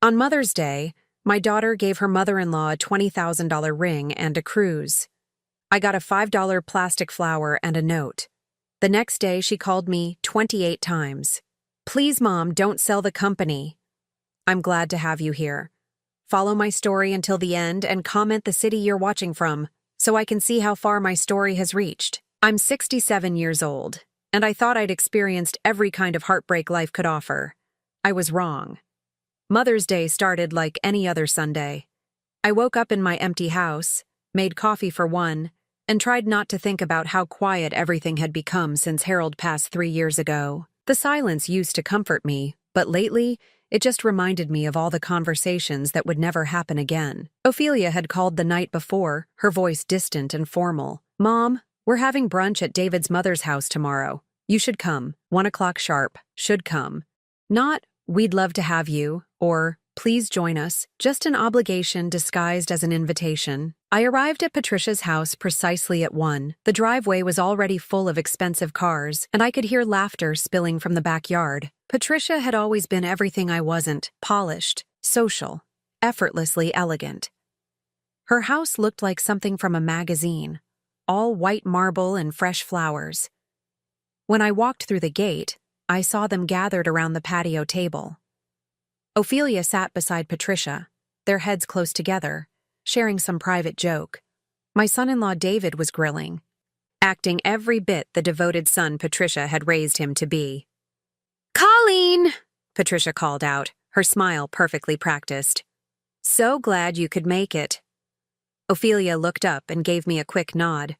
On Mother's Day, my daughter gave her mother-in-law a $20,000 ring and a cruise. I got a $5 plastic flower and a note. The next day, she called me 28 times. Please, Mom, don't sell the company. I'm glad to have you here. Follow my story until the end and comment the city you're watching from, so I can see how far my story has reached. I'm 67 years old, and I thought I'd experienced every kind of heartbreak life could offer. I was wrong. Mother's Day started like any other Sunday. I woke up in my empty house, made coffee for one, and tried not to think about how quiet everything had become since Harold passed 3 years ago. The silence used to comfort me, but lately, it just reminded me of all the conversations that would never happen again. Ophelia had called the night before, her voice distant and formal. Mom, we're having brunch at David's mother's house tomorrow. You should come. 1 o'clock sharp. Should come. Not, we'd love to have you, or please join us, just an obligation disguised as an invitation. I arrived at Patricia's house precisely at 1. The driveway was already full of expensive cars, and I could hear laughter spilling from the backyard. Patricia had always been everything I wasn't: polished, social, effortlessly elegant. Her house looked like something from a magazine, all white marble and fresh flowers. When I walked through the gate, I saw them gathered around the patio table. Ophelia sat beside Patricia, their heads close together, sharing some private joke. My son-in-law David was grilling, acting every bit the devoted son Patricia had raised him to be. "Colleen!" Patricia called out, her smile perfectly practiced. "So glad you could make it." Ophelia looked up and gave me a quick nod.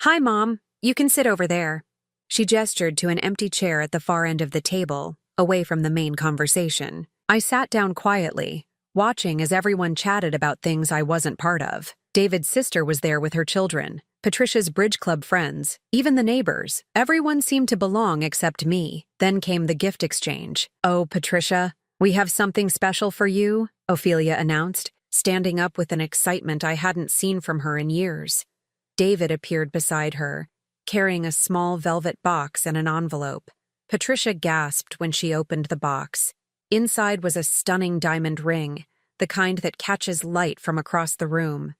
"Hi, Mom. You can sit over there." She gestured to an empty chair at the far end of the table, away from the main conversation. I sat down quietly, watching as everyone chatted about things I wasn't part of. David's sister was there with her children, Patricia's bridge club friends, even the neighbors. Everyone seemed to belong except me. Then came the gift exchange. "Oh, Patricia, we have something special for you," Ophelia announced, standing up with an excitement I hadn't seen from her in years. David appeared beside her, carrying a small velvet box and an envelope. Patricia gasped when she opened the box. Inside was a stunning diamond ring, the kind that catches light from across the room.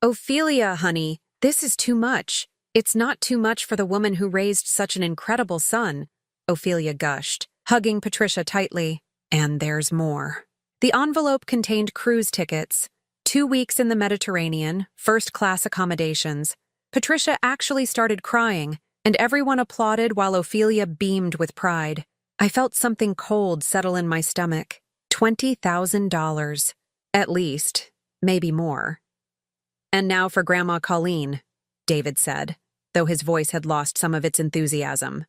"Ophelia, honey, this is too much. It's not too much for the woman who raised such an incredible son," Ophelia gushed, hugging Patricia tightly. "And there's more." The envelope contained cruise tickets, 2 weeks in the Mediterranean, first-class accommodations. Patricia actually started crying, and everyone applauded while Ophelia beamed with pride. I felt something cold settle in my stomach. $20,000. At least, maybe more. "And now for Grandma Colleen," David said, though his voice had lost some of its enthusiasm.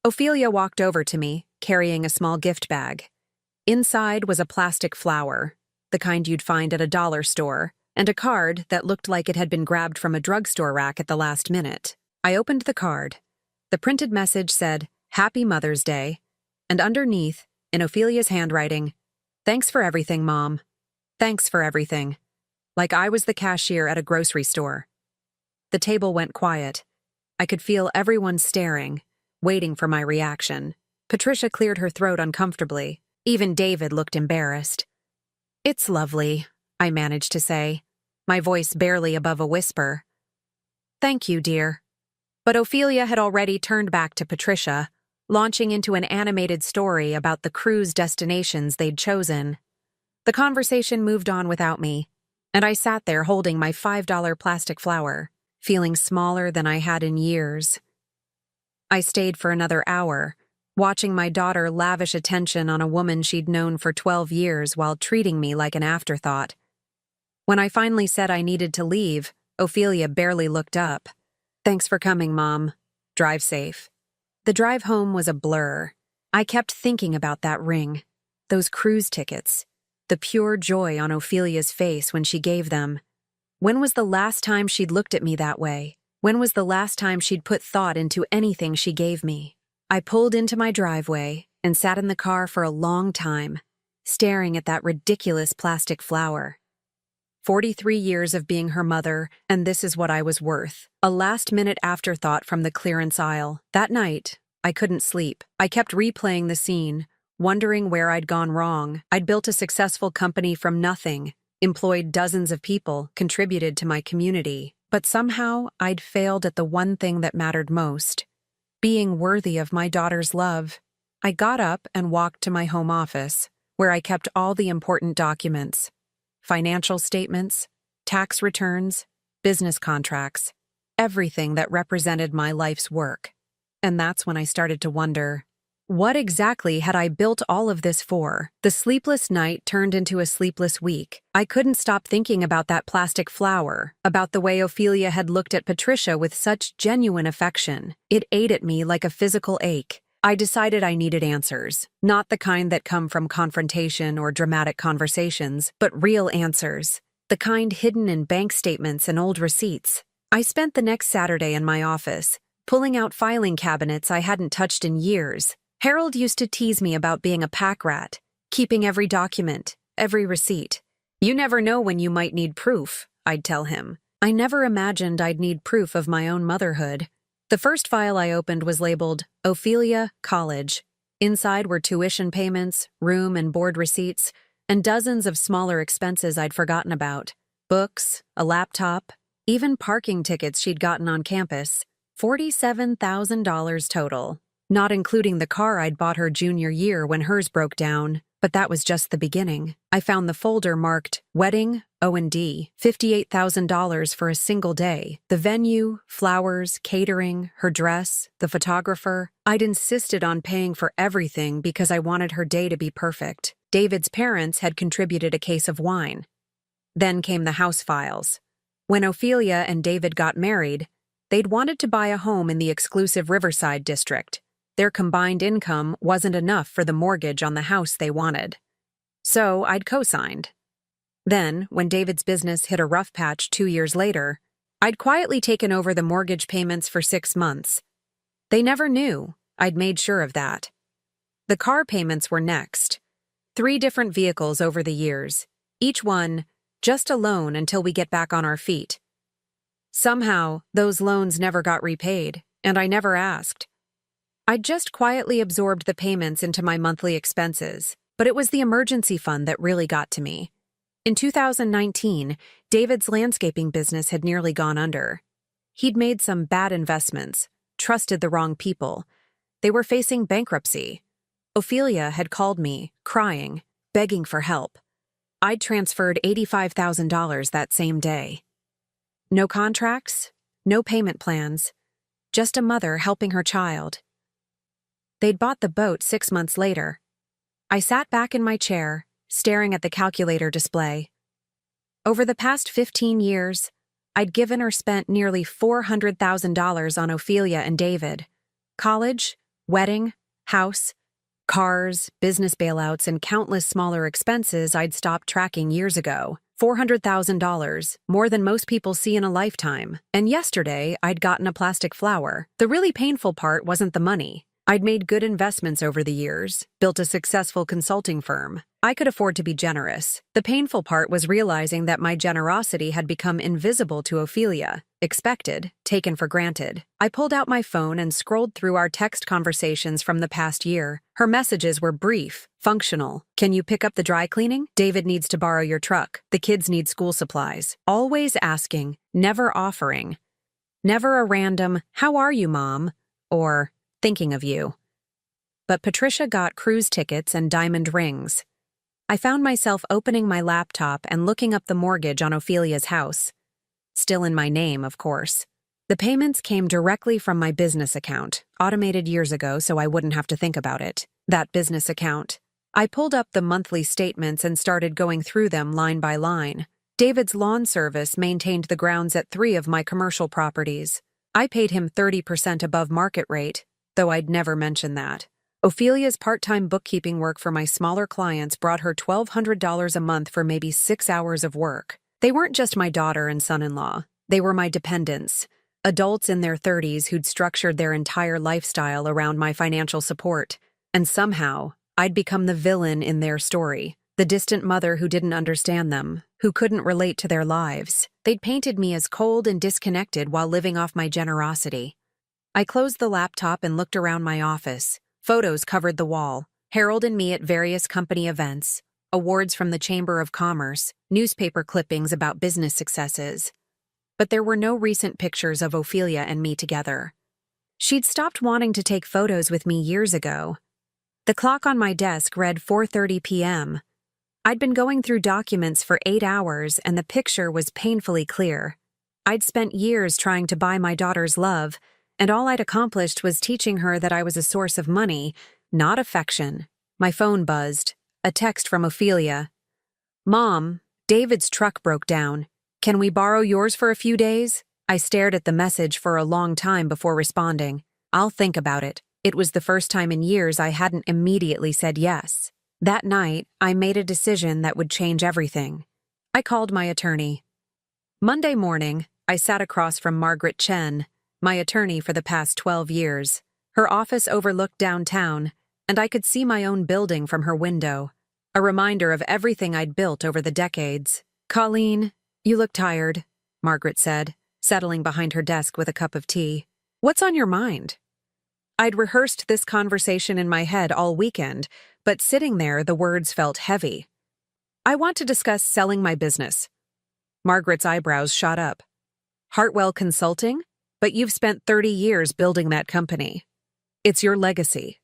Ophelia walked over to me, carrying a small gift bag. Inside was a plastic flower, the kind you'd find at a dollar store, and a card that looked like it had been grabbed from a drugstore rack at the last minute. I opened the card. The printed message said, "Happy Mother's Day," and underneath, in Ophelia's handwriting, "Thanks for everything, Mom. Thanks for everything." Like I was the cashier at a grocery store. The table went quiet. I could feel everyone staring, waiting for my reaction. Patricia cleared her throat uncomfortably. Even David looked embarrassed. "It's lovely," I managed to say, my voice barely above a whisper. "Thank you, dear." But Ophelia had already turned back to Patricia, launching into an animated story about the cruise destinations they'd chosen. The conversation moved on without me, and I sat there holding my $5 plastic flower, feeling smaller than I had in years. I stayed for another hour, watching my daughter lavish attention on a woman she'd known for 12 years while treating me like an afterthought. When I finally said I needed to leave, Ophelia barely looked up. "Thanks for coming, Mom. Drive safe." The drive home was a blur. I kept thinking about that ring, those cruise tickets, the pure joy on Ophelia's face when she gave them. When was the last time she'd looked at me that way? When was the last time she'd put thought into anything she gave me? I pulled into my driveway and sat in the car for a long time, staring at that ridiculous plastic flower. 43 years of being her mother, and this is what I was worth. A last-minute afterthought from the clearance aisle. That night, I couldn't sleep. I kept replaying the scene, wondering where I'd gone wrong. I'd built a successful company from nothing, employed dozens of people, contributed to my community. But somehow, I'd failed at the one thing that mattered most: being worthy of my daughter's love. I got up and walked to my home office, where I kept all the important documents: financial statements, tax returns, business contracts, everything that represented my life's work. And that's when I started to wonder, what exactly had I built all of this for? The sleepless night turned into a sleepless week. I couldn't stop thinking about that plastic flower, about the way Ophelia had looked at Patricia with such genuine affection. It ate at me like a physical ache. I decided I needed answers, not the kind that come from confrontation or dramatic conversations, but real answers, the kind hidden in bank statements and old receipts. I spent the next Saturday in my office, pulling out filing cabinets I hadn't touched in years. Harold used to tease me about being a pack rat, keeping every document, every receipt. "You never know when you might need proof," I'd tell him. I never imagined I'd need proof of my own motherhood. The first file I opened was labeled Ophelia College. Inside were tuition payments, room and board receipts, and dozens of smaller expenses I'd forgotten about. Books, a laptop, even parking tickets she'd gotten on campus. $47,000 total, not including the car I'd bought her junior year when hers broke down. But that was just the beginning. I found the folder marked Wedding, O&D, $58,000 for a single day. The venue, flowers, catering, her dress, the photographer. I'd insisted on paying for everything because I wanted her day to be perfect. David's parents had contributed a case of wine. Then came the house files. When Ophelia and David got married, they'd wanted to buy a home in the exclusive Riverside district. Their combined income wasn't enough for the mortgage on the house they wanted. So I'd co-signed. Then, when David's business hit a rough patch 2 years later, I'd quietly taken over the mortgage payments for 6 months. They never knew. I'd made sure of that. The car payments were next. 3 different vehicles over the years, each one just a loan until we get back on our feet. Somehow, those loans never got repaid, and I never asked. I'd just quietly absorbed the payments into my monthly expenses, but it was the emergency fund that really got to me. In 2019, David's landscaping business had nearly gone under. He'd made some bad investments, trusted the wrong people. They were facing bankruptcy. Ophelia had called me, crying, begging for help. I'd transferred $85,000 that same day. No contracts, no payment plans, just a mother helping her child. They'd bought the boat 6 months later. I sat back in my chair, staring at the calculator display. Over the past 15 years, I'd given or spent nearly $400,000 on Ophelia and David. College, wedding, house, cars, business bailouts, and countless smaller expenses I'd stopped tracking years ago. $400,000, more than most people see in a lifetime. And yesterday, I'd gotten a plastic flower. The really painful part wasn't the money. I'd made good investments over the years, built a successful consulting firm. I could afford to be generous. The painful part was realizing that my generosity had become invisible to Ophelia, expected, taken for granted. I pulled out my phone and scrolled through our text conversations from the past year. Her messages were brief, functional. "Can you pick up the dry cleaning? David needs to borrow your truck. The kids need school supplies." Always asking, never offering. Never a random, "How are you, Mom?" or "Thinking of you." But Patricia got cruise tickets and diamond rings. I found myself opening my laptop and looking up the mortgage on Ophelia's house. Still in my name, of course. The payments came directly from my business account, automated years ago so I wouldn't have to think about it. That business account. I pulled up the monthly statements and started going through them line by line. David's lawn service maintained the grounds at 3 of my commercial properties. I paid him 30% above market rate, though I'd never mention that. Ophelia's part-time bookkeeping work for my smaller clients brought her $1,200 a month for maybe 6 hours of work. They weren't just my daughter and son-in-law. They were my dependents, adults in their 30s who'd structured their entire lifestyle around my financial support. And somehow, I'd become the villain in their story, the distant mother who didn't understand them, who couldn't relate to their lives. They'd painted me as cold and disconnected while living off my generosity. I closed the laptop and looked around my office. Photos covered the wall. heralded me at various company events, awards from the Chamber of Commerce, newspaper clippings about business successes. But there were no recent pictures of Ophelia and me together. She'd stopped wanting to take photos with me years ago. The clock on my desk read 4:30 p.m. I'd been going through documents for 8 hours and the picture was painfully clear. I'd spent years trying to buy my daughter's love, and all I'd accomplished was teaching her that I was a source of money, not affection. My phone buzzed. A text from Ophelia. "Mom, David's truck broke down. Can we borrow yours for a few days?" I stared at the message for a long time before responding. "I'll think about it." It was the first time in years I hadn't immediately said yes. That night, I made a decision that would change everything. I called my attorney. Monday morning, I sat across from Margaret Chen, my attorney for the past 12 years. Her office overlooked downtown, and I could see my own building from her window, a reminder of everything I'd built over the decades. "Colleen, you look tired," Margaret said, settling behind her desk with a cup of tea. "What's on your mind?" I'd rehearsed this conversation in my head all weekend, but sitting there, the words felt heavy. "I want to discuss selling my business." Margaret's eyebrows shot up. "Hartwell Consulting? But you've spent 30 years building that company. It's your legacy."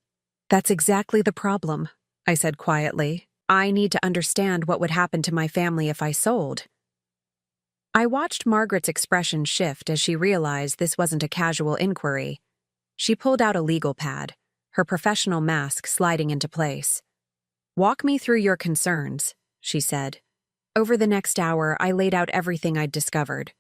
"That's exactly the problem," I said quietly. "I need to understand what would happen to my family if I sold." I watched Margaret's expression shift as she realized this wasn't a casual inquiry. She pulled out a legal pad, her professional mask sliding into place. "Walk me through your concerns," she said. Over the next hour, I laid out everything I'd discovered.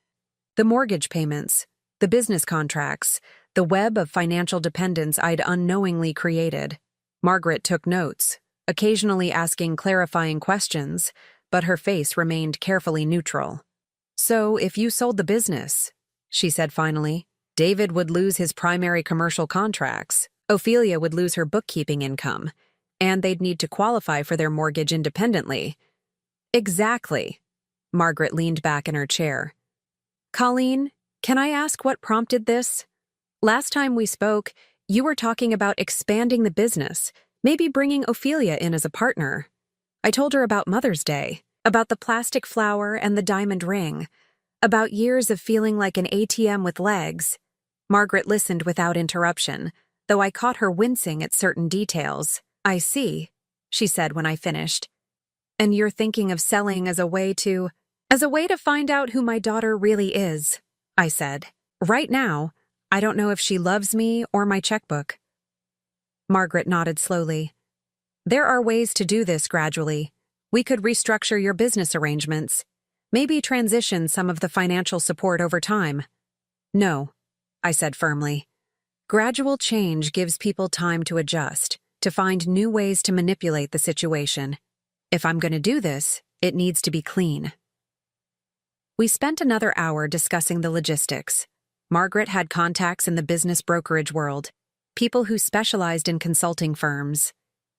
The mortgage payments, the business contracts, the web of financial dependence I'd unknowingly created. Margaret took notes, occasionally asking clarifying questions, but her face remained carefully neutral. "So, if you sold the business," she said finally, "David would lose his primary commercial contracts, Ophelia would lose her bookkeeping income, and they'd need to qualify for their mortgage independently." "Exactly." Margaret leaned back in her chair. "Colleen, can I ask what prompted this? Last time we spoke, you were talking about expanding the business, maybe bringing Ophelia in as a partner. I told her about Mother's Day, about the plastic flower and the diamond ring, about years of feeling like an ATM with legs." Margaret listened without interruption, though I caught her wincing at certain details. "I see," she said when I finished. "And you're thinking of selling as a way to find out who my daughter really is," I said. "Right now, I don't know if she loves me or my checkbook." Margaret nodded slowly. "There are ways to do this gradually. We could restructure your business arrangements, maybe transition some of the financial support over time." "No," I said firmly. "Gradual change gives people time to adjust, to find new ways to manipulate the situation. If I'm going to do this, it needs to be clean." We spent another hour discussing the logistics. Margaret had contacts in the business brokerage world, people who specialized in consulting firms.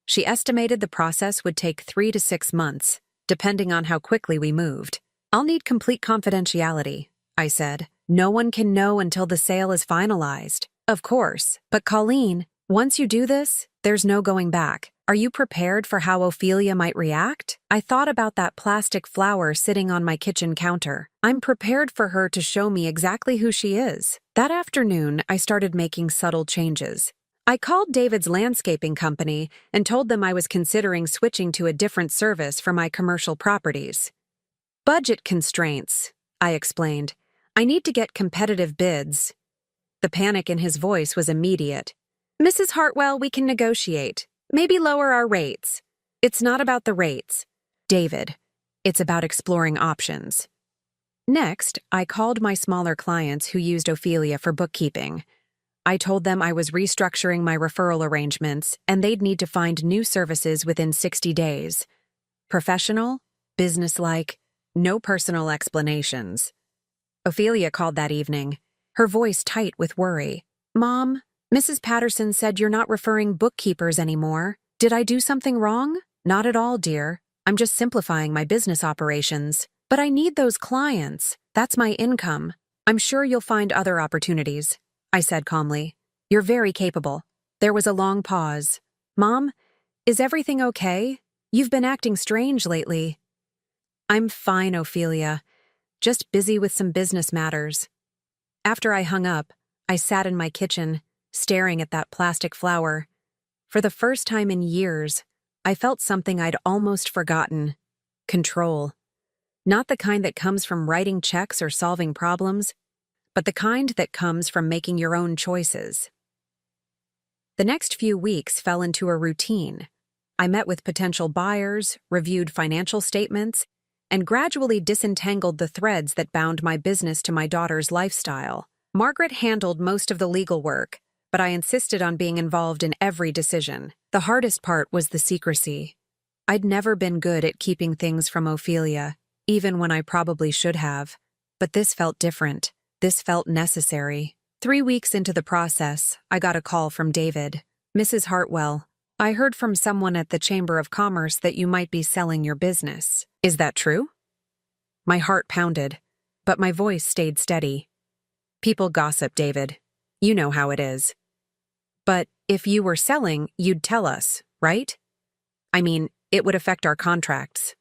She estimated the process would take 3 to 6 months, depending on how quickly we moved. "I'll need complete confidentiality," I said. "No one can know until the sale is finalized." "Of course, but Colleen, once you do this, there's no going back. Are you prepared for how Ophelia might react?" I thought about that plastic flower sitting on my kitchen counter. I'm prepared for her to show me exactly who she is. That afternoon, I started making subtle changes. I called David's landscaping company and told them I was considering switching to a different service for my commercial properties. "Budget constraints," I explained. "I need to get competitive bids." The panic in his voice was immediate. "Mrs. Hartwell, we can negotiate. Maybe lower our rates." "It's not about the rates, David. It's about exploring options." Next, I called my smaller clients who used Ophelia for bookkeeping. I told them I was restructuring my referral arrangements and they'd need to find new services within 60 days. Professional, businesslike, no personal explanations. Ophelia called that evening, her voice tight with worry. "Mom, Mrs. Patterson said you're not referring bookkeepers anymore. Did I do something wrong?" "Not at all, dear. I'm just simplifying my business operations. But I need those clients. That's my income. I'm sure you'll find other opportunities," I said calmly. "You're very capable." There was a long pause. "Mom, Is everything okay? You've been acting strange lately. I'm fine, Ophelia. Just busy with some business matters. After I hung up, I sat in my kitchen, staring at that plastic flower. For the first time in years, I felt something I'd almost forgotten: control. Not the kind that comes from writing checks or solving problems, but the kind that comes from making your own choices. The next few weeks fell into a routine. I met with potential buyers, reviewed financial statements, and gradually disentangled the threads that bound my business to my daughter's lifestyle. Margaret handled most of the legal work, but I insisted on being involved in every decision. The hardest part was the secrecy. I'd never been good at keeping things from Ophelia, even when I probably should have. But this felt different. This felt necessary. 3 weeks into the process, I got a call from David. "Mrs. Hartwell, I heard from someone at the Chamber of Commerce that you might be selling your business. Is that true?" My heart pounded, but my voice stayed steady. "People gossip, David. You know how it is. But if you were selling, you'd tell us, right? I mean, it would affect our contracts.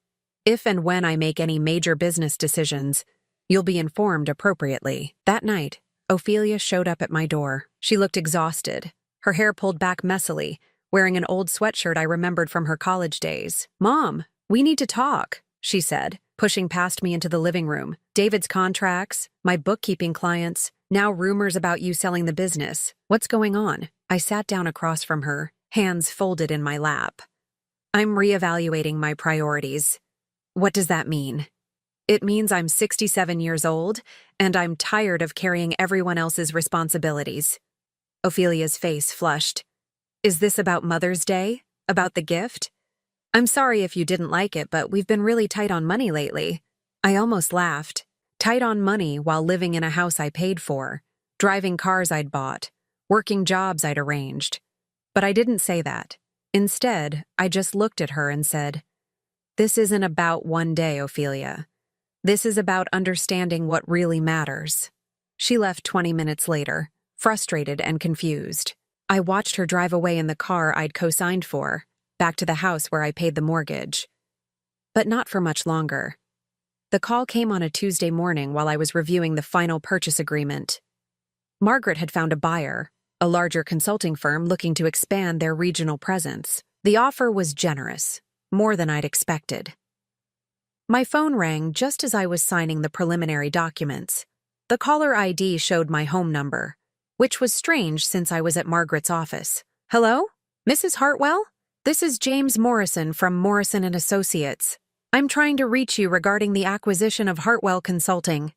If and when I make any major business decisions, you'll be informed appropriately." That night, Ophelia showed up at my door. She looked exhausted, her hair pulled back messily, wearing an old sweatshirt I remembered from her college days. "Mom, we need to talk," she said, pushing past me into the living room. "David's contracts, my bookkeeping clients, now rumors about you selling the business. What's going on?" I sat down across from her, hands folded in my lap. "I'm reevaluating my priorities." "What does that mean?" "It means I'm 67 years old, and I'm tired of carrying everyone else's responsibilities." Ophelia's face flushed. "Is this about Mother's Day? About the gift?" "I'm sorry if you didn't like it, but we've been really tight on money lately." I almost laughed. Tight on money while living in a house I paid for, driving cars I'd bought, working jobs I'd arranged. But I didn't say that. Instead, I just looked at her and said, "This isn't about one day, Ophelia. This is about understanding what really matters." She left 20 minutes later, frustrated and confused. I watched her drive away in the car I'd co-signed for, back to the house where I paid the mortgage. But not for much longer. The call came on a Tuesday morning while I was reviewing the final purchase agreement. Margaret had found a buyer, a larger consulting firm looking to expand their regional presence. The offer was generous, more than I'd expected. My phone rang just as I was signing the preliminary documents. The caller ID showed my home number, which was strange since I was at Margaret's office. "Hello? Mrs. Hartwell? This is James Morrison from Morrison & Associates. I'm trying to reach you regarding the acquisition of Hartwell Consulting."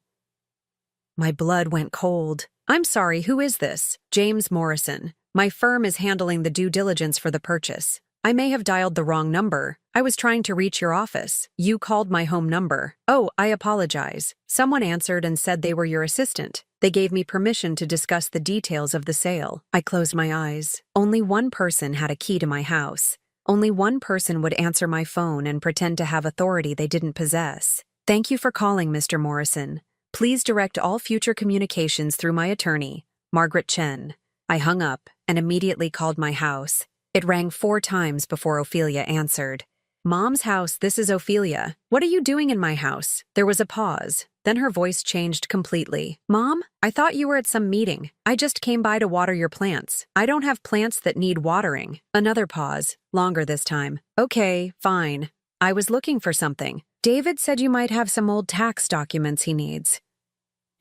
My blood went cold. "I'm sorry, who is this?" "James Morrison. My firm is handling the due diligence for the purchase. I may have dialed the wrong number. I was trying to reach your office. You called my home number." "Oh, I apologize. Someone answered and said they were your assistant. They gave me permission to discuss the details of the sale." I closed my eyes. Only one person had a key to my house. Only one person would answer my phone and pretend to have authority they didn't possess. "Thank you for calling, Mr. Morrison. Please direct all future communications through my attorney, Margaret Chen." I hung up and immediately called my house. It rang 4 times before Ophelia answered. "Mom's house, this is Ophelia. What are you doing in my house?" There was a pause. Then her voice changed completely. "Mom, I thought you were at some meeting. I just came by to water your plants. I don't have plants that need watering." Another pause, longer this time. "Okay, fine. I was looking for something. David said you might have some old tax documents he needs."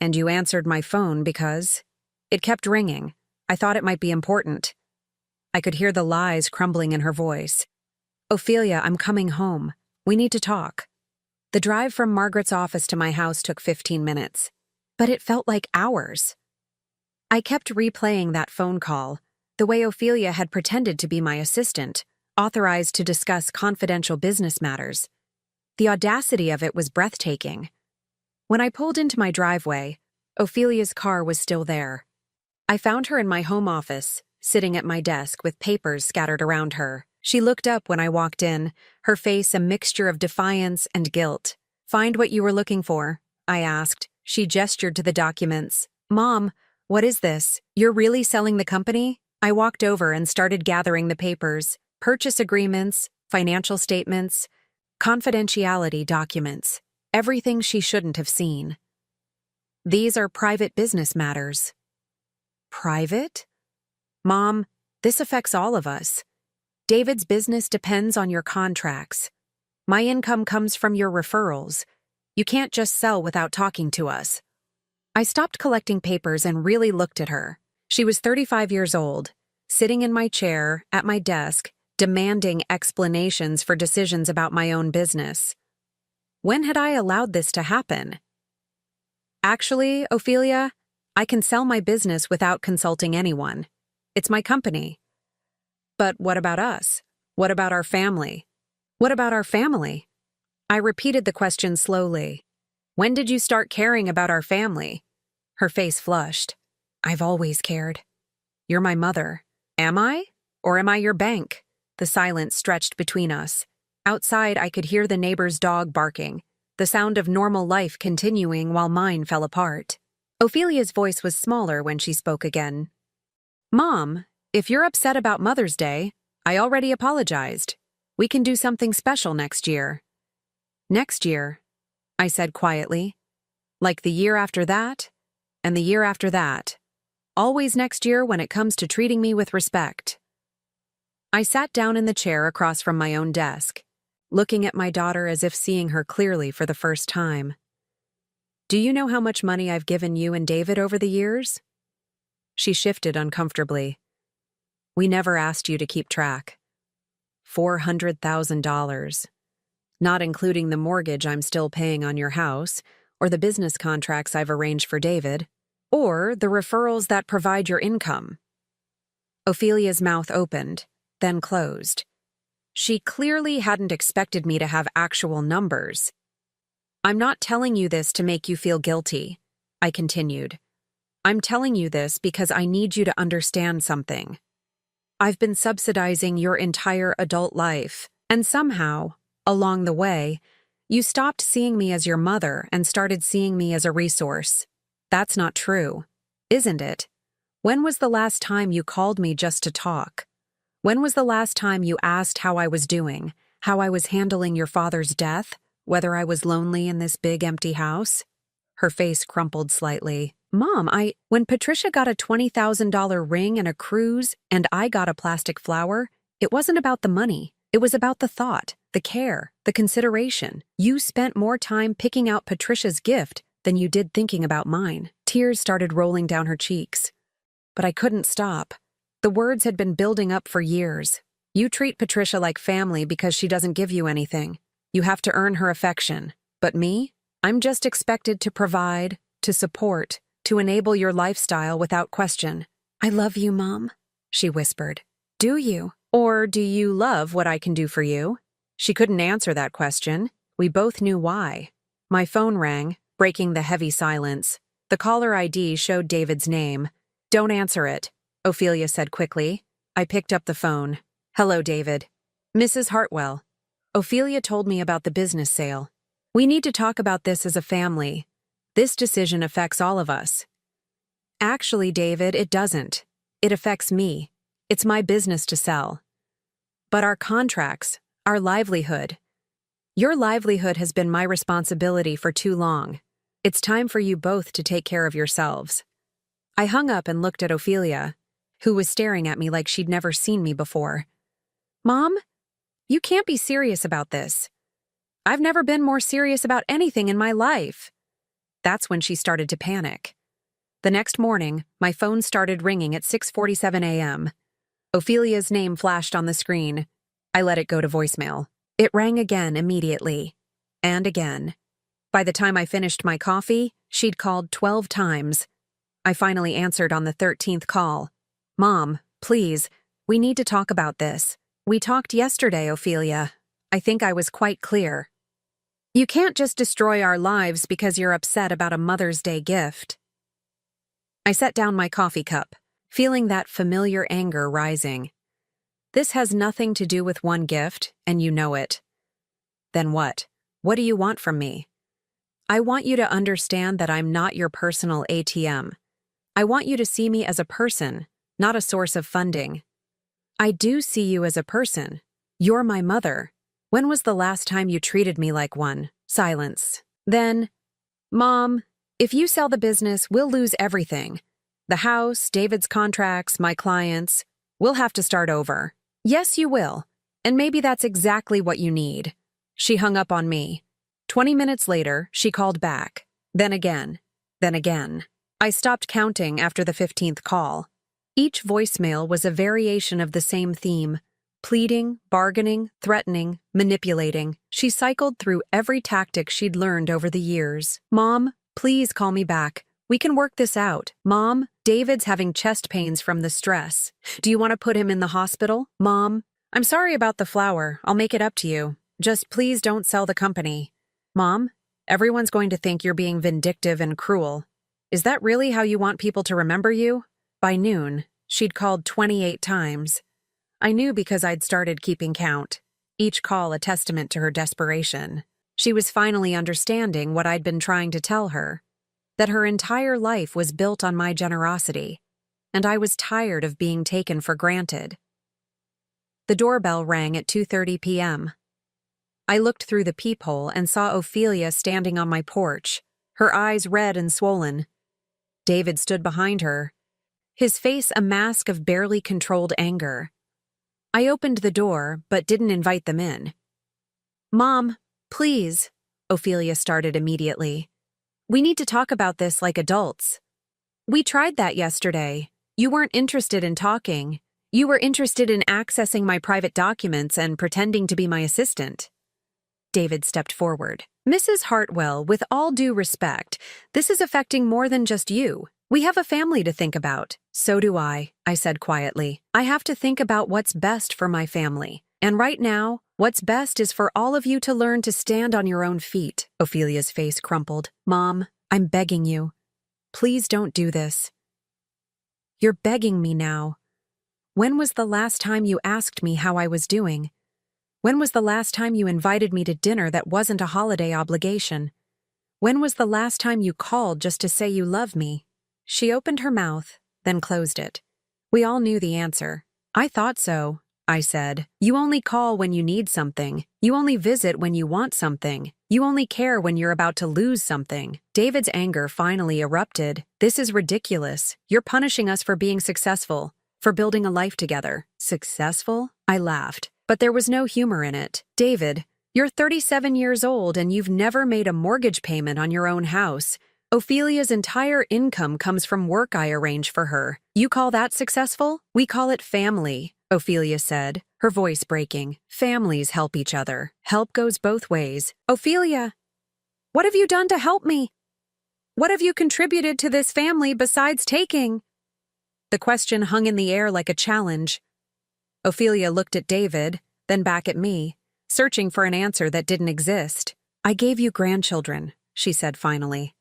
"And you answered my phone because—" It kept ringing. I thought it might be important. I could hear the lies crumbling in her voice. "Ophelia, I'm coming home. We need to talk." The drive from Margaret's office to my house took 15 minutes, but it felt like hours. I kept replaying that phone call, the way Ophelia had pretended to be my assistant, authorized to discuss confidential business matters. The audacity of it was breathtaking. When I pulled into my driveway, Ophelia's car was still there. I found her in my home office, sitting at my desk with papers scattered around her. She looked up when I walked in, her face a mixture of defiance and guilt. "Find what you were looking for?" I asked. She gestured to the documents. "Mom, what is this? You're really selling the company?" I walked over and started gathering the papers. Purchase agreements, financial statements, confidentiality documents, everything she shouldn't have seen. These are private business matters. Private? Mom, this affects all of us. David's business depends on your contracts. My income comes from your referrals. You can't just sell without talking to us. I stopped collecting papers and really looked at her. She was 35 years old, sitting in my chair, at my desk, demanding explanations for decisions about my own business. When had I allowed this to happen? Actually, Ophelia, I can sell my business without consulting anyone. It's my company. But what about us? What about our family? What about our family? I repeated the question slowly. When did you start caring about our family? Her face flushed. I've always cared. You're my mother. Am I? Or am I your bank? The silence stretched between us. Outside, I could hear the neighbor's dog barking, the sound of normal life continuing while mine fell apart. Ophelia's voice was smaller when she spoke again. Mom, if you're upset about Mother's Day, I already apologized. We can do something special next year. Next year, I said quietly. Like the year after that, and the year after that. Always next year when it comes to treating me with respect. I sat down in the chair across from my own desk, looking at my daughter as if seeing her clearly for the first time. Do you know how much money I've given you and David over the years? She shifted uncomfortably. We never asked you to keep track. $400,000. Not including the mortgage I'm still paying on your house, or the business contracts I've arranged for David, or the referrals that provide your income. Ophelia's mouth opened, then closed. She clearly hadn't expected me to have actual numbers. I'm not telling you this to make you feel guilty, I continued. I'm telling you this because I need you to understand something. I've been subsidizing your entire adult life, and somehow, along the way, you stopped seeing me as your mother and started seeing me as a resource. That's not true, isn't it? When was the last time you called me just to talk? When was the last time you asked how I was doing, how I was handling your father's death, whether I was lonely in this big empty house? Her face crumpled slightly. Mom, when Patricia got a $20,000 ring and a cruise and I got a plastic flower, it wasn't about the money. It was about the thought, the care, the consideration. You spent more time picking out Patricia's gift than you did thinking about mine. Tears started rolling down her cheeks. But I couldn't stop. The words had been building up for years. You treat Patricia like family because she doesn't give you anything. You have to earn her affection. But me? I'm just expected to provide, to support, to enable your lifestyle without question. I love you, Mom, she whispered. Do you? Or do you love what I can do for you? She couldn't answer that question. We both knew why. My phone rang, breaking the heavy silence. The caller ID showed David's name. Don't answer it, Ophelia said quickly. I picked up the phone. Hello, David. Mrs. Hartwell. Ophelia told me about the business sale. We need to talk about this as a family. This decision affects all of us. Actually, David, it doesn't. It affects me. It's my business to sell. But our contracts, our livelihood. Your livelihood has been my responsibility for too long. It's time for you both to take care of yourselves. I hung up and looked at Ophelia, who was staring at me like she'd never seen me before. Mom, you can't be serious about this. I've never been more serious about anything in my life. That's when she started to panic. The next morning, my phone started ringing at 6:47 a.m. Ophelia's name flashed on the screen. I let it go to voicemail. It rang again immediately. And again. By the time I finished my coffee, she'd called 12 times. I finally answered on the 13th call. Mom, please, we need to talk about this. We talked yesterday, Ophelia. I think I was quite clear. You can't just destroy our lives because you're upset about a Mother's Day gift. I set down my coffee cup, feeling that familiar anger rising. This has nothing to do with one gift, and you know it. Then what? What do you want from me? I want you to understand that I'm not your personal ATM. I want you to see me as a person, not a source of funding. I do see you as a person. You're my mother. When was the last time you treated me like one? Silence. Then, Mom, if you sell the business, we'll lose everything. The house, David's contracts, my clients. We'll have to start over. Yes, you will. And maybe that's exactly what you need. She hung up on me. 20 minutes later, she called back. Then again. Then again. I stopped counting after the 15th call. Each voicemail was a variation of the same theme. Pleading, bargaining, threatening, manipulating. She cycled through every tactic she'd learned over the years. Mom, please call me back. We can work this out. Mom, David's having chest pains from the stress. Do you want to put him in the hospital? Mom, I'm sorry about the flour. I'll make it up to you. Just please don't sell the company. Mom, everyone's going to think you're being vindictive and cruel. Is that really how you want people to remember you? By noon, she'd called 28 times. I knew because I'd started keeping count, each call a testament to her desperation. She was finally understanding what I'd been trying to tell her, that her entire life was built on my generosity, and I was tired of being taken for granted. The doorbell rang at 2:30 p.m. I looked through the peephole and saw Ophelia standing on my porch, her eyes red and swollen. David stood behind her, his face a mask of barely controlled anger. I opened the door, but didn't invite them in. Mom, please, Ophelia started immediately. We need to talk about this like adults. We tried that yesterday. You weren't interested in talking. You were interested in accessing my private documents and pretending to be my assistant. David stepped forward. Mrs. Hartwell, with all due respect, this is affecting more than just you. We have a family to think about. So do I said quietly. I have to think about what's best for my family. And right now, what's best is for all of you to learn to stand on your own feet. Ophelia's face crumpled. Mom, I'm begging you. Please don't do this. You're begging me now. When was the last time you asked me how I was doing? When was the last time you invited me to dinner that wasn't a holiday obligation? When was the last time you called just to say you love me? She opened her mouth, then closed it. We all knew the answer. I thought so, I said. You only call when you need something. You only visit when you want something. You only care when you're about to lose something. David's anger finally erupted. This is ridiculous. You're punishing us for being successful, for building a life together. Successful? I laughed, but there was no humor in it. David, you're 37 years old and you've never made a mortgage payment on your own house. Ophelia's entire income comes from work I arrange for her. You call that successful? We call it family, Ophelia said, her voice breaking. Families help each other. Help goes both ways. Ophelia, what have you done to help me? What have you contributed to this family besides taking? The question hung in the air like a challenge. Ophelia looked at David, then back at me, searching for an answer that didn't exist. I gave you grandchildren, she said finally.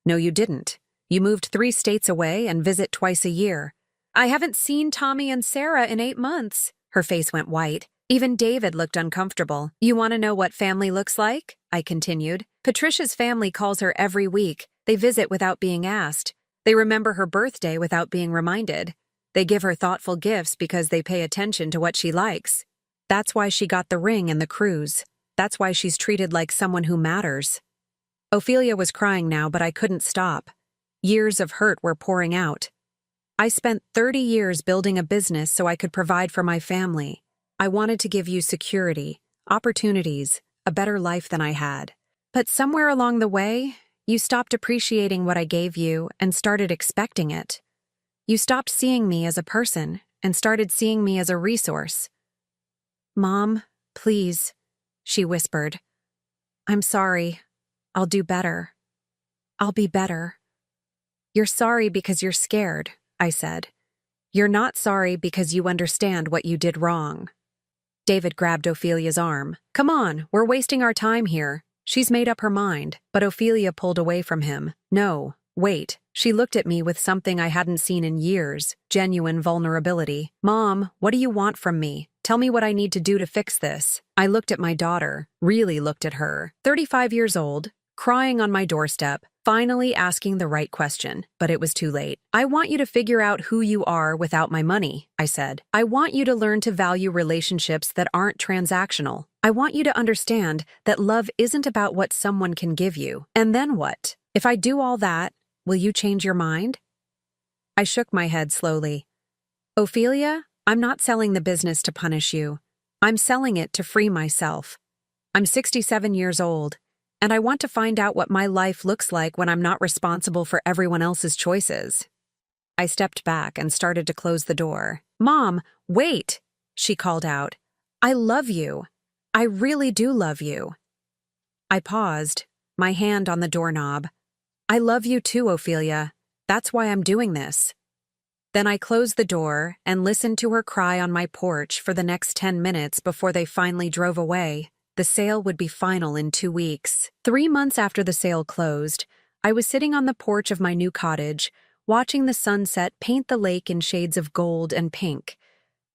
No, you didn't. You moved 3 states away and visit twice a year. I haven't seen Tommy and Sarah in 8 months. Her face went white. Even David looked uncomfortable. You want to know what family looks like? I continued. Patricia's family calls her every week. They visit without being asked. They remember her birthday without being reminded. They give her thoughtful gifts because they pay attention to what she likes. That's why she got the ring and the cruise. That's why she's treated like someone who matters. Ophelia was crying now, but I couldn't stop. Years of hurt were pouring out. I spent 30 years building a business so I could provide for my family. I wanted to give you security, opportunities, a better life than I had. But somewhere along the way, you stopped appreciating what I gave you and started expecting it. You stopped seeing me as a person and started seeing me as a resource. Mom, please, she whispered. I'm sorry. I'll do better. I'll be better. You're sorry because you're scared, I said. You're not sorry because you understand what you did wrong. David grabbed Ophelia's arm. Come on, we're wasting our time here. She's made up her mind, but Ophelia pulled away from him. No, wait. She looked at me with something I hadn't seen in years, genuine vulnerability. Mom, what do you want from me? Tell me what I need to do to fix this. I looked at my daughter, really looked at her, 35 years old, crying on my doorstep, Finally asking the right question, but it was too late. I want you to figure out who you are without my money, I said. I want you to learn to value relationships that aren't transactional. I want you to understand that love isn't about what someone can give you. And then what? If I do all that, will you change your mind? I shook my head slowly. Ophelia, I'm not selling the business to punish you. I'm selling it to free myself. I'm 67 years old, and I want to find out what my life looks like when I'm not responsible for everyone else's choices. I stepped back and started to close the door. Mom, wait, she called out. I love you. I really do love you. I paused, my hand on the doorknob. I love you too, Ophelia. That's why I'm doing this. Then I closed the door and listened to her cry on my porch for the next 10 minutes before they finally drove away. The sale would be final in 2 weeks. 3 months after the sale closed, I was sitting on the porch of my new cottage, watching the sunset paint the lake in shades of gold and pink.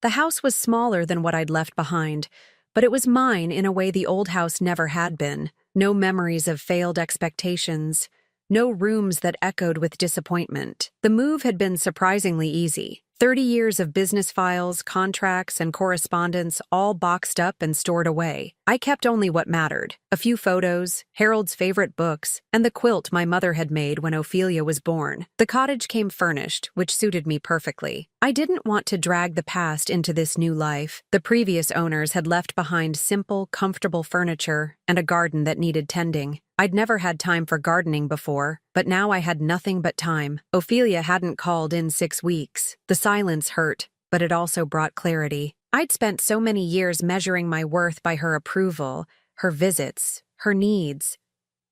The house was smaller than what I'd left behind, but it was mine in a way the old house never had been. No memories of failed expectations. No rooms that echoed with disappointment. The move had been surprisingly easy. 30 years of business files, contracts, and correspondence all boxed up and stored away. I kept only what mattered: a few photos, Harold's favorite books, and the quilt my mother had made when Ophelia was born. The cottage came furnished, which suited me perfectly. I didn't want to drag the past into this new life. The previous owners had left behind simple, comfortable furniture and a garden that needed tending. I'd never had time for gardening before, but now I had nothing but time. Ophelia hadn't called in 6 weeks. The silence hurt, but it also brought clarity. I'd spent so many years measuring my worth by her approval, her visits, her needs.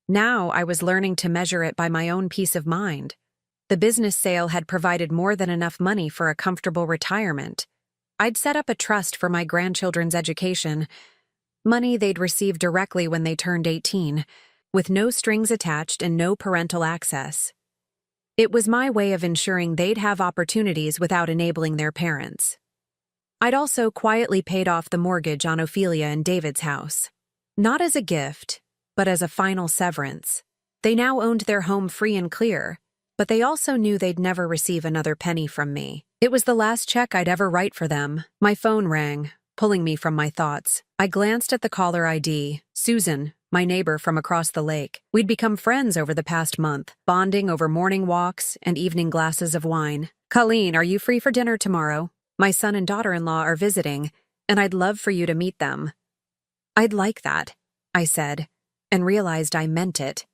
Now I was learning to measure it by my own peace of mind. The business sale had provided more than enough money for a comfortable retirement. I'd set up a trust for my grandchildren's education, money they'd receive directly when they turned 18. With no strings attached and no parental access. It was my way of ensuring they'd have opportunities without enabling their parents. I'd also quietly paid off the mortgage on Ophelia and David's house. Not as a gift, but as a final severance. They now owned their home free and clear, but they also knew they'd never receive another penny from me. It was the last check I'd ever write for them. My phone rang, pulling me from my thoughts. I glanced at the caller ID, Susan, my neighbor from across the lake. We'd become friends over the past month, bonding over morning walks and evening glasses of wine. Colleen, are you free for dinner tomorrow? My son and daughter-in-law are visiting, and I'd love for you to meet them. I'd like that, I said, and realized I meant it.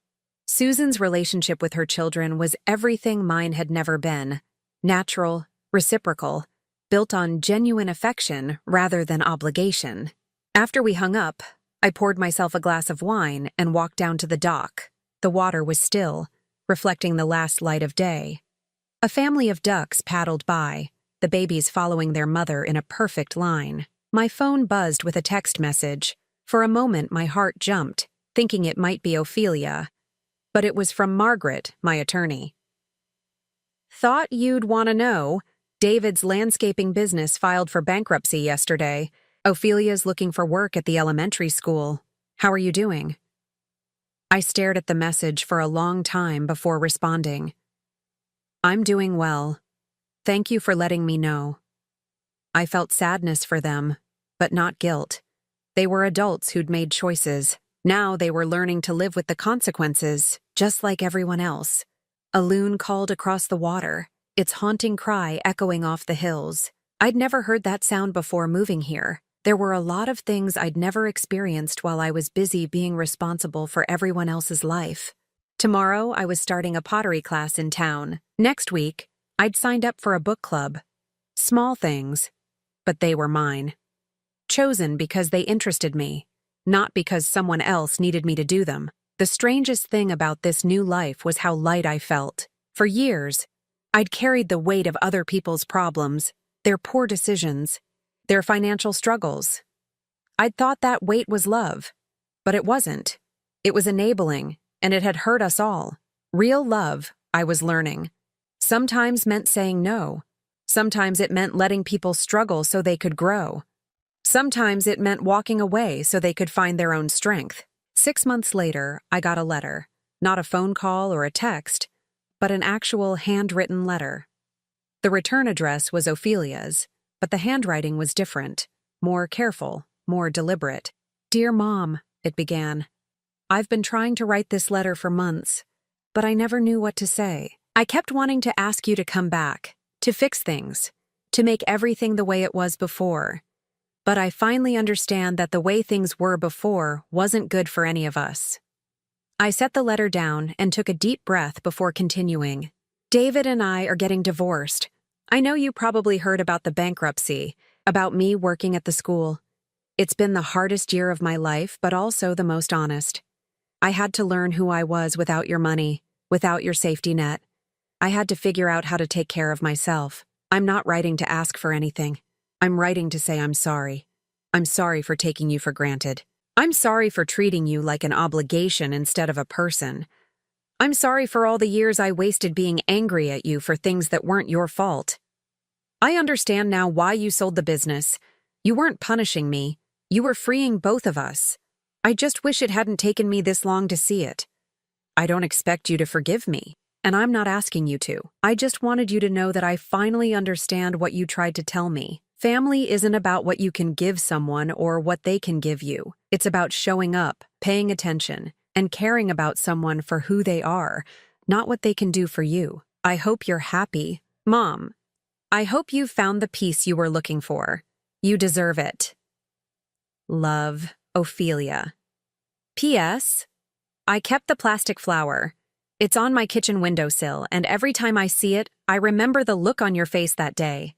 Susan's relationship with her children was everything mine had never been. Natural, reciprocal, built on genuine affection rather than obligation. After we hung up, I poured myself a glass of wine and walked down to the dock. The water was still, reflecting the last light of day. A family of ducks paddled by, the babies following their mother in a perfect line. My phone buzzed with a text message. For a moment, my heart jumped, thinking it might be Ophelia. But it was from Margaret, my attorney. Thought you'd want to know. David's landscaping business filed for bankruptcy yesterday. Ophelia's looking for work at the elementary school. How are you doing? I stared at the message for a long time before responding. I'm doing well. Thank you for letting me know. I felt sadness for them, but not guilt. They were adults who'd made choices. Now they were learning to live with the consequences, just like everyone else. A loon called across the water, its haunting cry echoing off the hills. I'd never heard that sound before moving here. There were a lot of things I'd never experienced while I was busy being responsible for everyone else's life. Tomorrow, I was starting a pottery class in town. Next week, I'd signed up for a book club. Small things, but they were mine. Chosen because they interested me, not because someone else needed me to do them. The strangest thing about this new life was how light I felt. For years, I'd carried the weight of other people's problems, their poor decisions, their financial struggles. I'd thought that weight was love, but it wasn't. It was enabling, and it had hurt us all. Real love, I was learning, sometimes meant saying no. Sometimes it meant letting people struggle so they could grow. Sometimes it meant walking away so they could find their own strength. 6 months later, I got a letter. Not a phone call or a text, but an actual handwritten letter. The return address was Ophelia's, but the handwriting was different, more careful, more deliberate. "Dear Mom," it began. "I've been trying to write this letter for months, but I never knew what to say. I kept wanting to ask you to come back, to fix things, to make everything the way it was before. But I finally understand that the way things were before wasn't good for any of us." I set the letter down and took a deep breath before continuing. "David and I are getting divorced. I know you probably heard about the bankruptcy, about me working at the school. It's been the hardest year of my life, but also the most honest. I had to learn who I was without your money, without your safety net. I had to figure out how to take care of myself. I'm not writing to ask for anything. I'm writing to say I'm sorry. I'm sorry for taking you for granted. I'm sorry for treating you like an obligation instead of a person. I'm sorry for all the years I wasted being angry at you for things that weren't your fault. I understand now why you sold the business. You weren't punishing me. You were freeing both of us. I just wish it hadn't taken me this long to see it. I don't expect you to forgive me, and I'm not asking you to. I just wanted you to know that I finally understand what you tried to tell me. Family isn't about what you can give someone or what they can give you. It's about showing up, paying attention, and caring about someone for who they are, not what they can do for you. I hope you're happy. Mom, I hope you've found the peace you were looking for. You deserve it. Love, Ophelia. P.S. I kept the plastic flower. It's on my kitchen windowsill, and every time I see it, I remember the look on your face that day.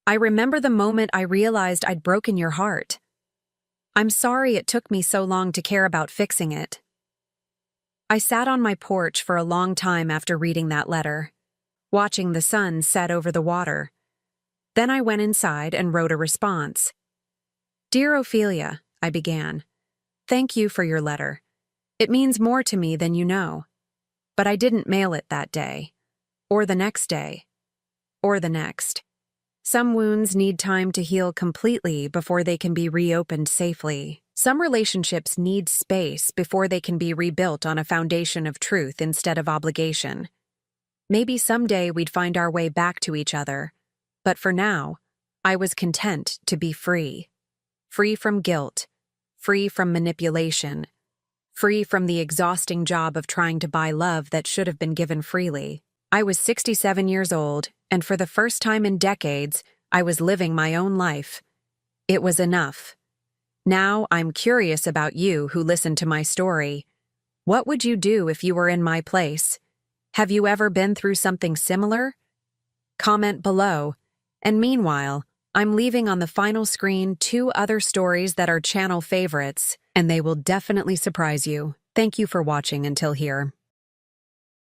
I remember the moment I realized I'd broken your heart. I'm sorry it took me so long to care about fixing it." I sat on my porch for a long time after reading that letter, watching the sun set over the water. Then I went inside and wrote a response. "Dear Ophelia," I began, "thank you for your letter. It means more to me than you know. But I didn't mail it that day, or the next day, or the next. Some wounds need time to heal completely before they can be reopened safely. Some relationships need space before they can be rebuilt on a foundation of truth instead of obligation. Maybe someday we'd find our way back to each other, but for now, I was content to be free. Free from guilt, free from manipulation, free from the exhausting job of trying to buy love that should have been given freely. I was 67 years old, and for the first time in decades, I was living my own life. It was enough. Now I'm curious about you who listened to my story. What would you do if you were in my place? Have you ever been through something similar? Comment below. And meanwhile, I'm leaving on the final screen 2 other stories that are channel favorites, and they will definitely surprise you. Thank you for watching until here.